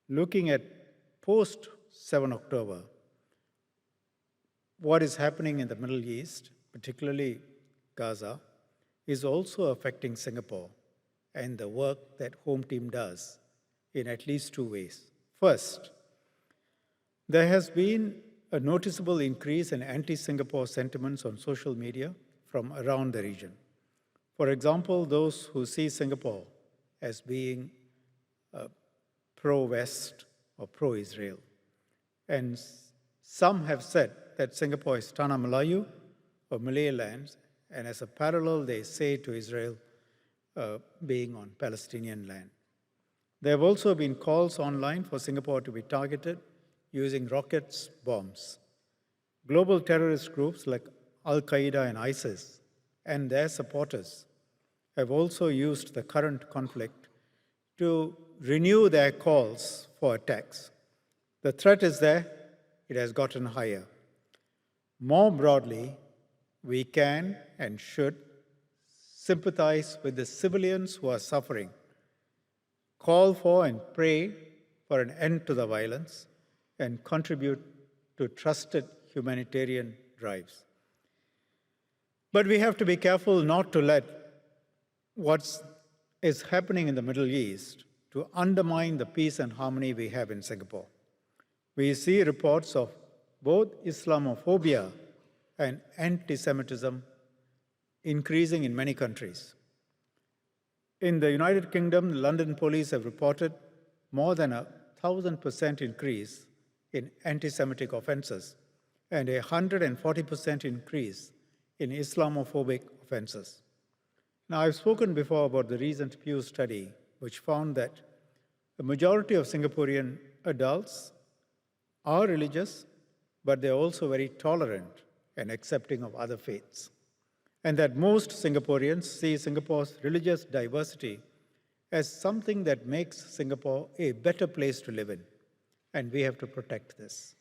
looking at post 7 October, what is happening in the Middle East, particularly Gaza, is also affecting Singapore and the work that Home Team does in at least two ways. First, there has been a noticeable increase in anti-Singapore sentiments on social media from around the region. For example, those who see Singapore as being pro-West or pro-Israel. And some have said that Singapore is Tanah Melayu or Malay lands, and as a parallel, they say to Israel being on Palestinian land. There have also been calls online for Singapore to be targeted using rockets, bombs. Global terrorist groups like Al-Qaeda and ISIS and their supporters have also used the current conflict to renew their calls for attacks. The threat is there, it has gotten higher. More broadly, we can and should sympathize with the civilians who are suffering, call for and pray for an end to the violence, and contribute to trusted humanitarian drives. But we have to be careful not to let what is happening in the Middle East to undermine the peace and harmony we have in Singapore. We see reports of both Islamophobia and anti-Semitism increasing in many countries. In the United Kingdom, London police have reported more than 1,000% increase in anti-Semitic offenses and 140% increase in Islamophobic offenses. Now, I've spoken before about the recent Pew study, which found that the majority of Singaporean adults are religious, but they're also very tolerant and accepting of other faiths. And that most Singaporeans see Singapore's religious diversity as something that makes Singapore a better place to live in. And we have to protect this.